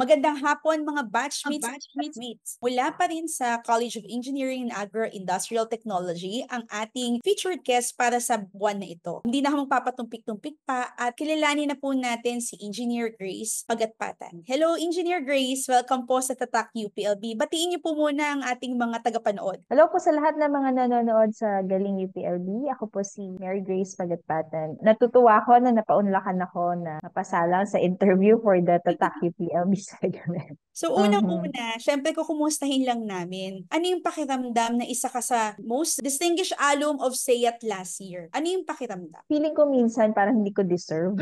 Magandang hapon mga batchmates at batchmates. Mula pa rin sa College of Engineering and Agro-Industrial Technology ang ating featured guest para sa buwan na ito. Hindi na ako magpapatumpik-tumpik pa at kilalanin na po natin si Engineer Grace Pagatpatan. Hello Engineer Grace, welcome po sa Tatak UPLB. Batiin niyo po muna ang ating mga tagapanood. Hello po sa lahat ng mga nanonood sa Galing UPLB. Ako po si Mary Grace Pagatpatan. Natutuwa ako na napaunlakan ako na napasalang sa interview for the Tatak UPLB segment. So unang-una, syempre kukumustahin lang namin. Ano yung pakiramdam na isa ka sa most distinguished alum of SEAT last year? Ano yung pakiramdam? Feeling ko minsan parang hindi ko deserve.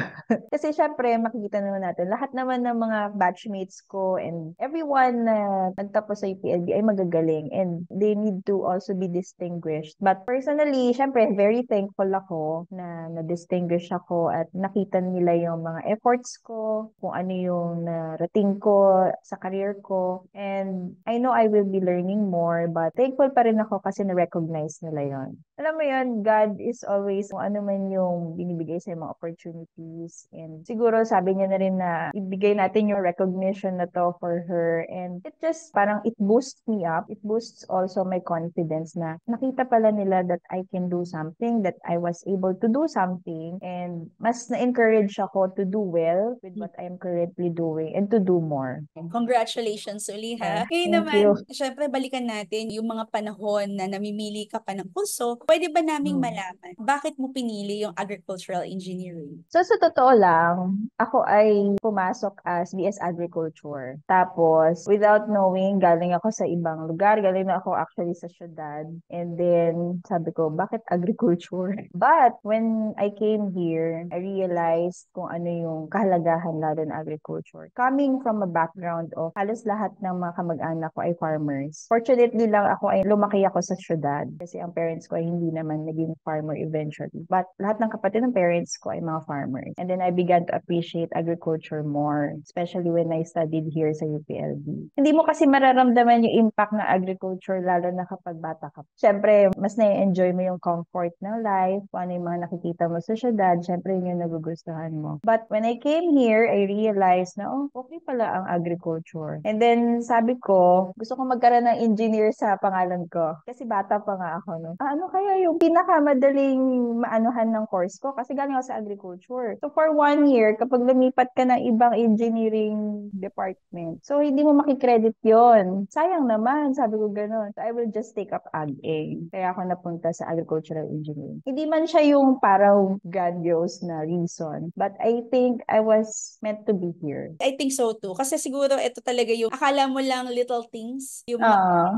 Kasi syempre, makikita naman natin, lahat naman ng mga batchmates ko and everyone na nagtapos sa UPLB ay magagaling and they need to also be distinguished. But personally, syempre, very thankful ako na na-distinguish ako at nakita nila yung mga efforts ko, kung ano yung narating ko sa career ko. And I know I will be learning more, but thankful pa rin ako kasi na-recognize nila yon. Alam mo yun, God is always kung ano man yung binibigay sa mga opportunities. And siguro sabi niya na rin na ibigay natin yung recognition na to for her. And it just parang it boosts me up. It boosts also my confidence na nakita pala nila that I can do something, that I was able to do something. And mas na-encourage ako to do well with what I am currently doing and to do more. Congratulations uli ha. Ngayon Thank naman, you. syempre balikan natin yung mga panahon na namimili ka pa ng kurso. Pwede ba naming malaman bakit mo pinili yung agricultural engineering? So, sa totoo lang, ako ay pumasok as BS Agriculture. Tapos, without knowing, galing ako sa ibang lugar. Galing na ako actually sa syudad. And then, sabi ko, bakit agriculture? But, when I came here, I realized kung ano yung kahalagahan lalo ng agriculture. Coming from a background of halos lahat ng mga kamag-anak ko ay farmers. Fortunately lang ako ay lumaki ako sa syudad. Kasi ang parents ko ay hindi naman naging farmer eventually. But, lahat ng kapatid ng parents ko ay mga farmers. And then I began to appreciate agriculture more, especially when I studied here sa UPLB. Hindi mo kasi mararamdaman yung impact ng agriculture lalo na kapag bata ka. Siyempre, mas na-enjoy mo yung comfort ng life, kung ano yung mga nakikita mo sa syudad, siyempre yun yung nagugustuhan mo. But when I came here, I realized na, oh, okay pala ang agriculture. And then sabi ko, gusto ko magkaroon ng engineer sa pangalan ko. Kasi bata pa nga ako, no? Ano kaya yung pinakamadaling maanuhan ng course ko? Kasi galing ako sa agriculture. So for 1 year, kapag lumipat ka ng ibang engineering department, so hindi mo makikredit yon. Sayang naman, sabi ko gano'n. So I will just take up ag-eng. Kaya ako napunta sa agricultural engineering. Hindi man siya yung parang grandiose na reason, but I think I was meant to be here. I think so too. Kasi siguro ito talaga yung akala mo lang little things, yung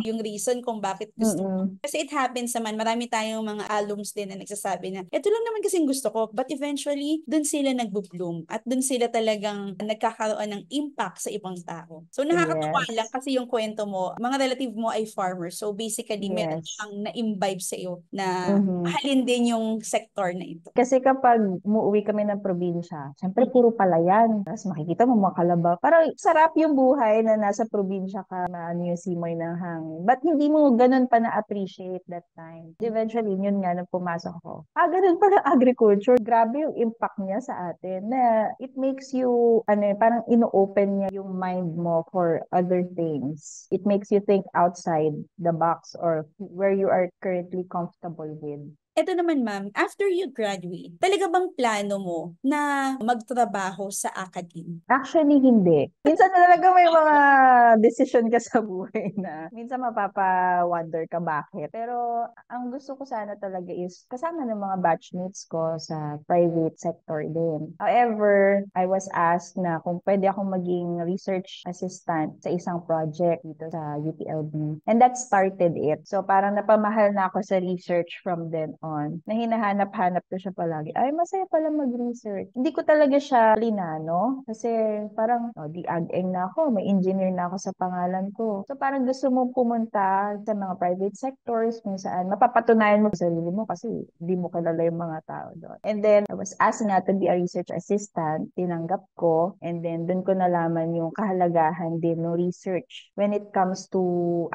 yung reason kung bakit gusto mo. Kasi it happens naman, marami tayong mga alums din na nagsasabi na, ito lang naman kasing gusto ko. But eventually, dun sila nagbo-bloom at dun sila talagang nagkakaroon ng impact sa ibang tao. So nakakatuwa lang kasi yung kwento mo, mga relative mo ay farmers. So basically, meron Yes. siyang na-imbibe sa iyo na mahalin din yung sector na ito. Kasi kapag umuwi kami ng probinsya, syempre puro palayan. Tapos makikita mo mga kalabaw. Parang sarap yung buhay na nasa probinsya ka, maano yung simoy ng hangin. But hindi mo ganun pa na-appreciate that time. Eventually, yun nga, nung pumasok ko. Ganun pa na agriculture. Grabe yung impact niya sa atin na it makes you, parang ino-open niya yung mind mo for other things. It makes you think outside the box or where you are currently comfortable with. Ito naman ma'am, after you graduate, talaga bang plano mo na magtrabaho sa academe? Actually, hindi. Minsan na talaga may mga decision ka sa buhay na minsan mapapa-wonder ka bakit. Pero ang gusto ko sana talaga is kasama ng mga batchmates ko sa private sector din. However, I was asked na kung pwede akong maging research assistant sa isang project dito sa UPLB. And that started it. So parang napamahal na ako sa research from then on. Na hinahanap-hanap ko siya palagi. Ay, masaya pala mag-research. Hindi ko talaga siya linano. Kasi parang, di ag-eng na ako. May engineer na ako sa pangalan ko. So parang gusto mo pumunta sa mga private sectors kung saan mapapatunayan mo sa sarili mo kasi hindi mo kilala yung mga tao doon. And then, I was asked nga to be a research assistant. Tinanggap ko. And then, doon ko nalaman yung kahalagahan din ng research when it comes to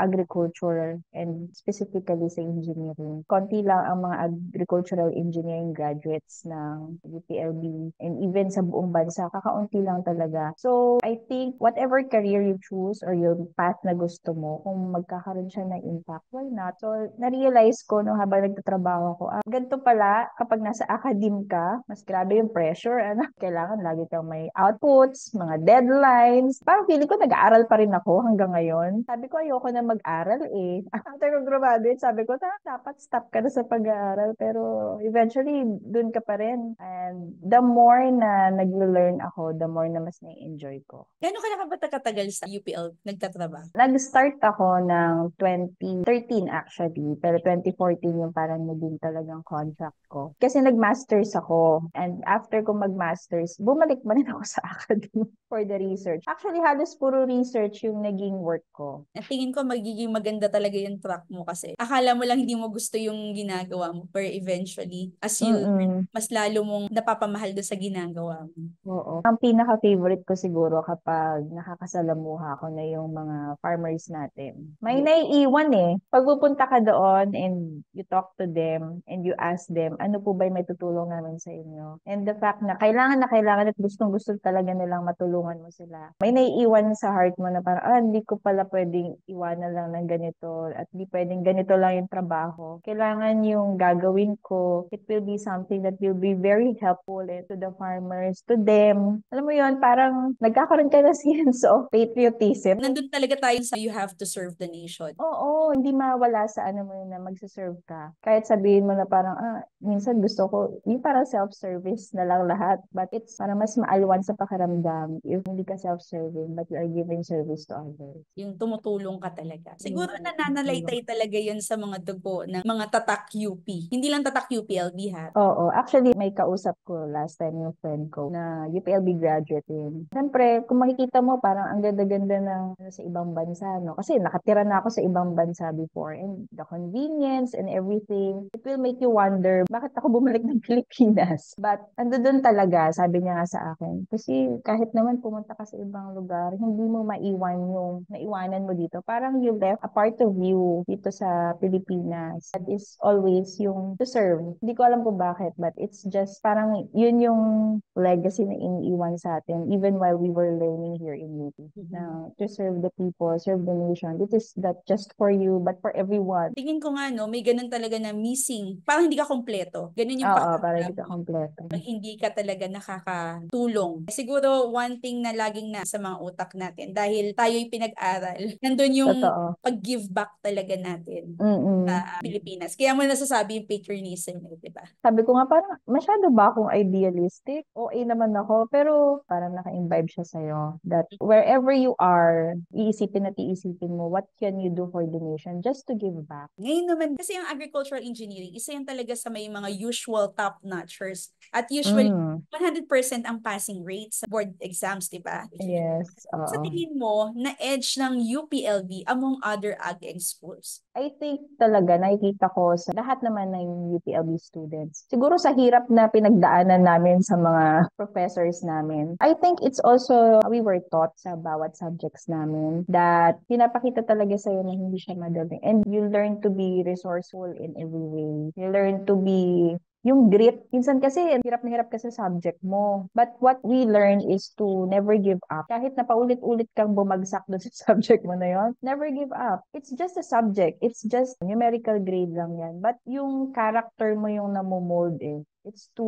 agriculture and specifically sa engineering. Konti lang ang mga mga agricultural engineering graduates ng UPLB and even sa buong bansa, kakaunti lang talaga. So, I think whatever career you choose or yung path na gusto mo, kung magkakaroon siya ng impact, why not? So, na-realize ko no, habang nagtatrabaho ko, ganito pala, kapag nasa academe ka, mas grabe yung pressure, kailangan lagi kang may outputs, mga deadlines. Parang feeling ko nag-aaral pa rin ako hanggang ngayon. Sabi ko, ayoko na mag-aral eh. After ko graduate, sabi ko, dapat stop ka na sa pag-aaral. Pero eventually, dun ka pa rin. And the more na nag-learn ako, the more na mas na-enjoy ko. Gano'n ka na ba katagal sa UPL nagtatrabaho? Nag-start ako ng 2013 actually, pero 2014 yung parang naging talagang contract ko. Kasi nag-masters ako. And after ko mag-masters, bumalik pa rin ako sa academy for the research. Actually, halos puro research yung naging work ko. Tingin ko magiging maganda talaga yung track mo kasi akala mo lang hindi mo gusto yung ginagawa mo pero eventually as you learn, mas lalo mong napapamahal doon sa ginagawa mo. Oo. Ang pinaka-favorite ko siguro kapag nakakasalamuha ko na yung mga farmers natin. May naiiwan eh. Pag pupunta ka doon and you talk to them and you ask them, ano po ba yung may tutulong namin sa inyo? And the fact na kailangan at gustong-gusto talaga nilang matulungan mo sila. May naiiwan sa heart mo na parang, hindi ko pala pwedeng iwanan lang ng ganito at di pwedeng ganito lang yung trabaho. Kailangan yung gagawin ko, it will be something that will be very helpful to the farmers, to them. Alam mo yun, parang nagkakaroon ka na sense of patriotism. Nandun talaga tayo sa you have to serve the nation. Oo, hindi mawala sa ano mo yun na magsaserve ka. Kahit sabihin mo na parang, minsan gusto ko, yung parang self-service na lang lahat. But it's parang mas maalwan sa pakiramdam if hindi ka self-serving but you are giving service to others. Yung tumutulong ka talaga. Siguro nananalaytay talaga yun sa mga dugo ng mga tatak UP. Hindi lang tatak UPLB ha. Oo, actually may kausap ko last time yung friend ko na UPLB graduate din. Siyempre, kung makikita mo parang ang ganda-ganda ng sa ibang bansa, no? Kasi nakatira na ako sa ibang bansa before and the convenience and everything, it will make you wonder, bakit ako bumalik ng Pilipinas? But ando doon talaga, sabi niya nga sa akin. Kasi kahit naman pumunta ka sa ibang lugar, hindi mo maiwan yung naiwanan mo dito. Parang you left a part of you dito sa Pilipinas. That is always yung to serve. Hindi ko alam kung bakit, but it's just parang yun yung legacy na iniiwan sa atin even while we were learning here in UP. Na to serve the people, serve the nation. This is not just for you, but for everyone. Tingin ko nga no, may ganun talaga na missing. Parang hindi ka kompleto. Ganun yung Oo, para pakiramdam hindi ka kompleto. pag hindi ka talaga nakakatulong. Siguro one thing na laging na sa mga utak natin dahil tayo'y pinag-aral, nandun yung Totoo. pag-give back talaga natin Mm-mm. sa Pilipinas. Kaya mo nasasabi yung patriotism, di ba? Sabi ko nga parang masyado ba akong idealistic? OA naman ako, pero parang naka-imbibe siya sa'yo that wherever you are, iisipin at iisipin mo, what can you do for the nation just to give back? Ngayon naman, kasi yung agricultural engineering, isa yan talaga sa may mga usual top-notchers. At usually, 100% ang passing rate sa board exams, di ba? Yes, Sa oo. tingin mo, na-edge ng UPLB among other ag-eng schools? I think talaga nakikita ko sa lahat naman ng UPLB students. Siguro sa hirap na pinagdaanan namin sa mga professors namin. I think it's also we were taught sa bawat subjects namin that pinapakita talaga sa'yo na hindi siya madali. And you learn to be resourceful in every way. You learn to be yung grit. Minsan kasi, hirap na hirap ka sa subject mo. But what we learn is to never give up. Kahit na paulit-ulit kang bumagsak doon sa subject mo na yon, never give up. It's just a subject. It's just numerical grade lang yan. But yung character mo yung namomold eh. It's to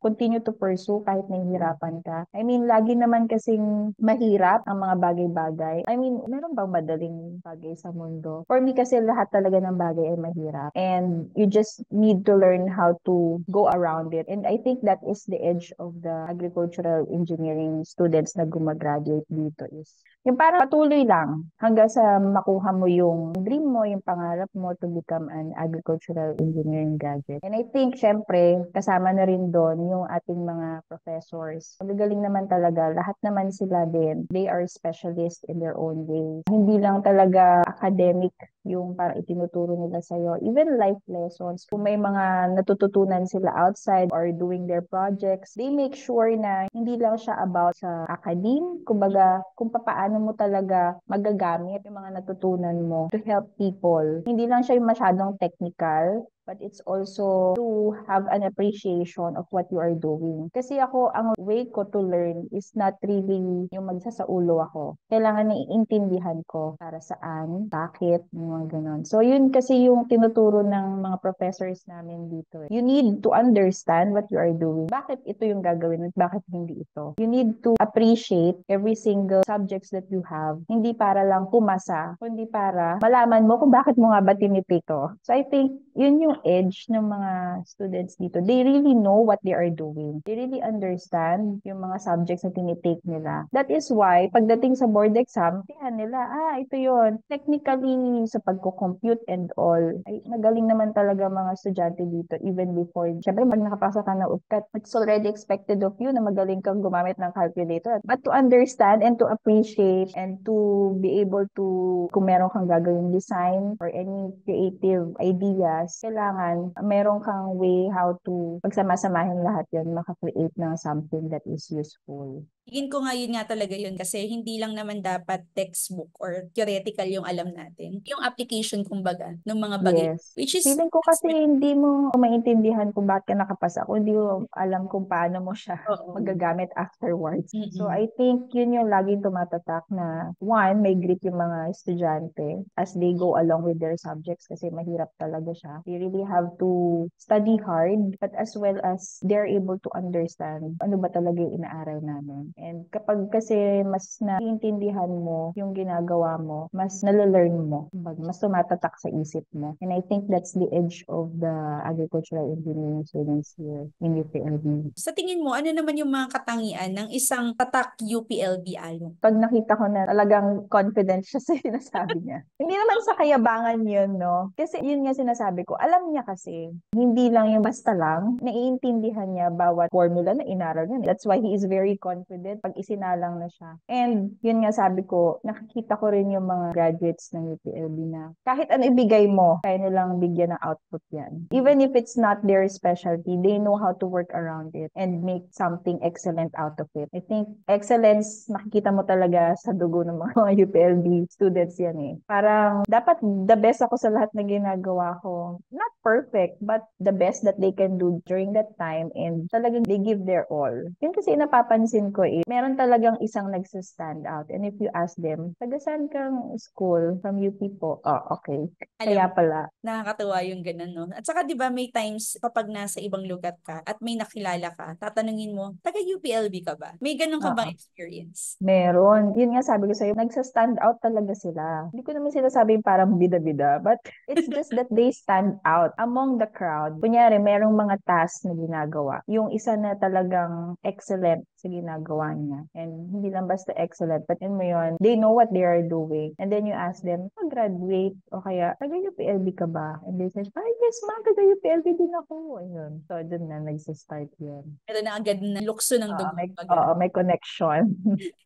continue to pursue kahit nahihirapan ka. I mean, lagi naman kasing mahirap ang mga bagay-bagay. I mean, meron bang madaling bagay sa mundo? For me kasi lahat talaga ng bagay ay mahirap. And you just need to learn how to go around it. And I think that is the edge of the agricultural engineering students na gumagraduate dito is yung parang patuloy lang hanggang sa makuha mo yung dream mo, yung pangarap mo to become an agricultural engineering graduate. And I think, syempre, kasama na rin doon yung ating mga professors. Magagaling naman talaga. Lahat naman sila din. They are specialists in their own way. Hindi lang talaga academic yung parang itinuturo nila sa'yo. Even life lessons. Kung may mga natututunan sila outside or doing their projects, they make sure na hindi lang siya about sa academe. Kumbaga, kung paano mo talaga magagamit yung mga natutunan mo to help people. Hindi lang siya yung masyadong technical, but it's also to have an appreciation of what you are doing. Kasi ako, ang way ko to learn is not really yung magsasaulo ako. Kailangan naiintindihan ko para saan, bakit, yung mga ganon. So, yun kasi yung tinuturo ng mga professors namin dito. You need to understand what you are doing. Bakit ito yung gagawin at bakit hindi ito? You need to appreciate every single subjects that you have. Hindi para lang pumasa, kundi para malaman mo kung bakit mo nga ba tinitake to. So, I think yun yung edge ng mga students dito. They really know what they are doing. They really understand yung mga subjects na tinitake nila. That is why, pagdating sa board exam, tiyan nila, ito yun. Technically, sa pagko-compute and all, ay magaling naman talaga mga estudyante dito even before. Siyempre, pag nakapasa ka na UPCAT, it's already expected of you na magaling kang gumamit ng calculator. But to understand and to appreciate and to be able to, kung meron kang gagawing design or any creative ideas, kailangan meron kang way how to pagsama-samahin lahat yun, maka-create ng something that is useful. Tingin ko nga yun nga talaga yun kasi hindi lang naman dapat textbook or theoretical yung alam natin. Yung application kumbaga ng mga bagay. Yes. Which is, Feeling ko kasi hindi mo maintindihan kung bakit ka nakapasa kung hindi mo alam kung paano mo siya oo. magagamit afterwards. So, Mm-mm. I think yun yung laging tumatatak na one, may grit yung mga estudyante as they go along with their subjects kasi mahirap talaga siya. They really have to study hard but as well as they're able to understand ano ba talaga yung inaaral namin. And kapag kasi mas naiintindihan mo yung ginagawa mo, mas nalalearn mo, mas tumatatak sa isip mo. And I think that's the edge of the agricultural engineering students here in UPLB. Sa tingin mo, ano naman yung mga katangian ng isang tatak UPLB alum? Pag nakita ko na talagang confident siya sa sinasabi niya. Hindi naman sa kayabangan yun, no? Kasi yun nga sinasabi ko, alam niya kasi, hindi lang yung basta lang, naiintindihan niya bawat formula na inaral niya. That's why he is very confident pag isinalang na siya. And yun nga sabi ko, nakikita ko rin yung mga graduates ng UPLB na kahit ano ibigay mo, kaya nilang bigyan ng output yan. Even if it's not their specialty, they know how to work around it and make something excellent out of it. I think excellence, nakikita mo talaga sa dugo ng mga UPLB students yan eh. Parang dapat the best ako sa lahat na ginagawa ko. Not perfect, but the best that they can do during that time and talagang they give their all. Yun kasi napapansin ko eh, meron talagang isang nagsistand out and if you ask them, taga saan kang school? From UP po. Oh, okay. Kaya Alam, pala. nakakatuwa yung ganun, no? At saka, di ba, may times kapag nasa ibang lugar ka at may nakilala ka, tatanungin mo, taga UPLB ka ba? May ganun ka bang Oo. experience? Meron. Yun nga sabi ko sa'yo, nagsa-stand out talaga sila. Hindi ko naman sinasabing parang bida-bida, but it's just that they stand out among the crowd. Kunyari, merong mga tasks na ginagawa. Yung isa na talagang excellent sa ginagawa niya. And hindi lang basta excellent, but yun mo yun, they know what they are doing. And then you ask them, graduate o kaya, taga-UPLB ka ba? And they say, ay, yes, ma, taga-UPLB din ako. Ayun. So, dun na nagsa-start yun. Meron na agad na lukso ng dugo. May connection.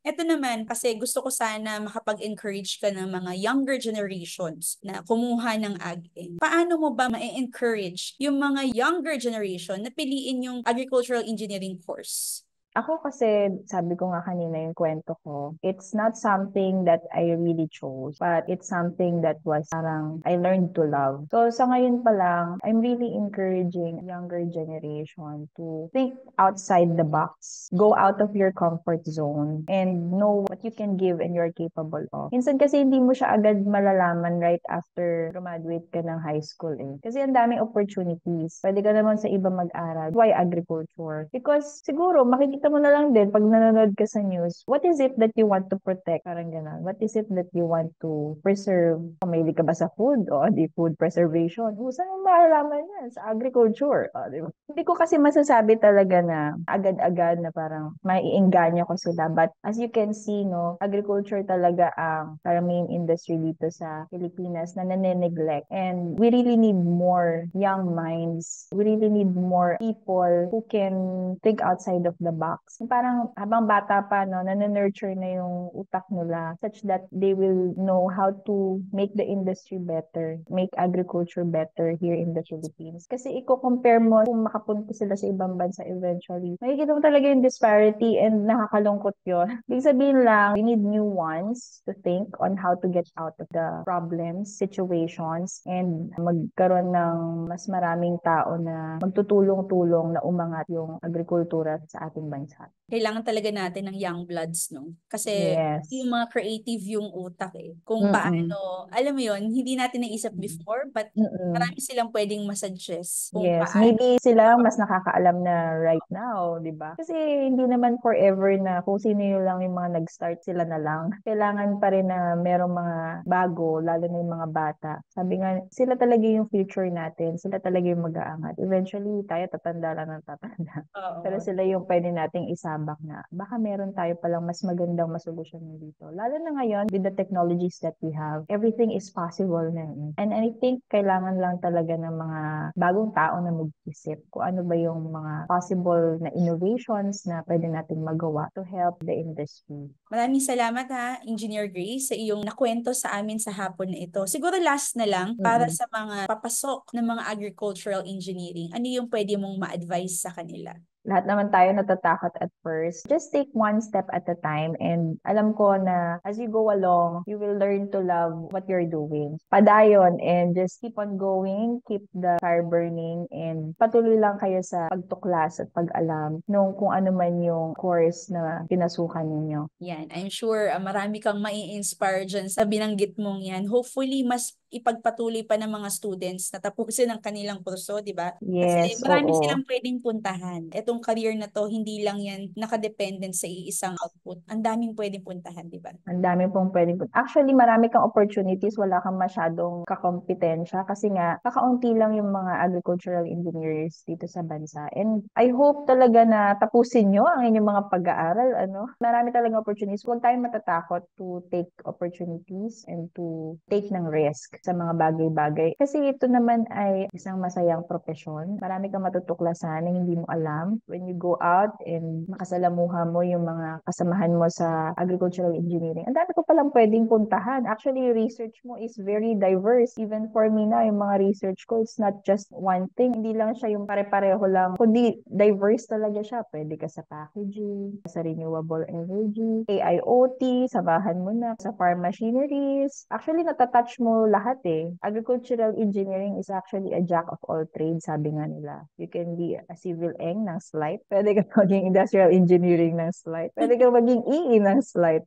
Ito naman, kasi gusto ko sana makapag-encourage ka ng mga younger generations na kumuha ng ag-eng. Paano mo ba ma-encourage yung mga younger generation na piliin yung agricultural engineering course? Ako kasi, sabi ko nga kanina yung kwento ko, it's not something that I really chose, but it's something that was parang I learned to love. So sa ngayon pa lang, I'm really encouraging younger generation to think outside the box, go out of your comfort zone, and know what you can give and you're capable of. Minsan kasi hindi mo siya agad malalaman right after graduate ka ng high school eh. Kasi ang daming opportunities. Pwede ka naman sa iba mag-aral. Why agriculture? Because siguro, makikita mo na lang din pag nanonood ka sa news, what is it that you want to protect? Parang gano'n. What is it that you want to preserve? Pamili ka ba sa food? O di food preservation? Saan mo malalaman yan? Sa agriculture. O, di ba? Hindi ko kasi masasabi talaga na agad-agad na parang maiinganyo ko sila. But as you can see, no, agriculture talaga ang parang main industry dito sa Pilipinas na nane-neglect. And we really need more young minds. We really need more people who can think outside of the box. Parang habang bata pa, no, nurture na yung utak nila such that they will know how to make the industry better, make agriculture better here in the Philippines. Philippines. Kasi i-compare mo kung makapunta sila sa ibang bansa eventually. Makikita mo talaga yung disparity and nakakalungkot yun. Ibig sabihin lang, we need new ones to think on how to get out of the problems, situations, and magkaroon ng mas maraming tao na magtutulong-tulong na umangat yung agrikultura sa ating bansa. Kailangan talaga natin ng young bloods, no? Kasi yung Yes. mga creative yung utak eh. Kung Mm-mm. paano, alam mo yon hindi natin naisip before, but Mm-mm. marami silang pwedeng masuggest kung Yes, paano. maybe sila ang mas nakakaalam na right now, 'di ba? Kasi hindi naman forever na kung sino yun lang yung mga nag-start sila na lang. Kailangan pa rin na merong mga bago, lalo na yung mga bata. Sabi nga, sila talaga yung future natin. Sila talaga yung mag-aangat. Eventually, tayo tatanda lang ng tatanda. Pero Oo. sila yung pwede nating isabak na baka meron tayo palang mas magandang masolusyon dito. Lalo na ngayon, with the technologies that we have, everything is possible na. And I think kailangan lang talaga ng mga bagong tao na mag-isip kung ano ba yung mga possible na innovations na pwede nating magawa to help the industry. Maraming salamat ha, Engineer Grace, sa iyong nakwento sa amin sa hapon na ito. Siguro last na lang, para Mm-mm. sa mga papasok ng mga agricultural engineering, ano yung pwede mong ma-advise sa kanila? Lahat naman tayo natatakot at first. Just take one step at a time, and alam ko na as you go along, you will learn to love what you're doing. Padayon, and just keep on going, keep the fire burning, and patuloy lang kayo sa pagtuklas at pag-alam nung kung ano man yung course na pinasukan ninyo. Yan, I'm sure marami kang mai-inspire dyan sa binanggit mong yan. Hopefully, mas ipagpatuloy pa ng mga students na tapusin ang kanilang kurso, di ba? Kasi Yes, marami oo. silang pwedeng puntahan. Etong career na to, hindi lang yan nakadependent sa iisang output. Ang daming pwedeng puntahan, di ba? Ang dami pong pwedeng. Actually, marami kang opportunities, wala kang masyadong kakompetensya kasi nga, kakaunti lang yung mga agricultural engineers dito sa bansa. And I hope talaga na tapusin nyo ang inyong mga pag-aaral. Ano? Marami talagang opportunities. Huwag tayong matatakot to take opportunities and to take ng risk sa mga bagay-bagay. Kasi ito naman ay isang masayang profesyon. Marami kang matutuklasan na hindi mo alam. When you go out and makasalamuha mo yung mga kasamahan mo sa agricultural engineering, ang dami ko palang pwedeng puntahan. Actually, yung research mo is very diverse. Even for me na, yung mga research ko, it's not just one thing. Hindi lang siya yung pare-pareho lang, kundi diverse talaga siya. Pwede ka sa packaging, sa renewable energy, AIoT, samahan mo na sa farm machineries. Actually, natatouch mo lahat eh. Agricultural engineering is actually a jack of all trades, sabi nga nila. You can be a civil eng ng slight. Pwede ka maging industrial engineering ng slight. Pwede ka maging EE ng slight.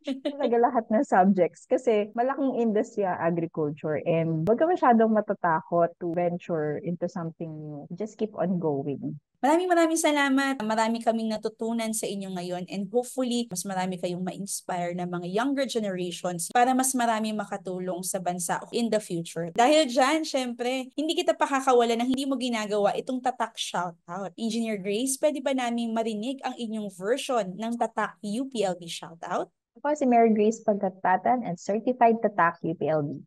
Talaga lahat ng subjects kasi malaking industry ang agriculture, and wag ka masyadong matatakot to venture into something new. Just keep on going. Maraming salamat. Marami kaming natutunan sa inyo ngayon, and hopefully mas marami kayong ma-inspire na mga younger generations para mas marami makatulong sa bansa in the future. Dahil dyan, syempre, hindi kita pakakawala ng hindi mo ginagawa itong tatak shoutout. Engineer Grace, pwede ba naming marinig ang inyong version ng tatak UPLB shoutout? Ako si Mary Grace Pagkatatan and Certified Tatak UPLB.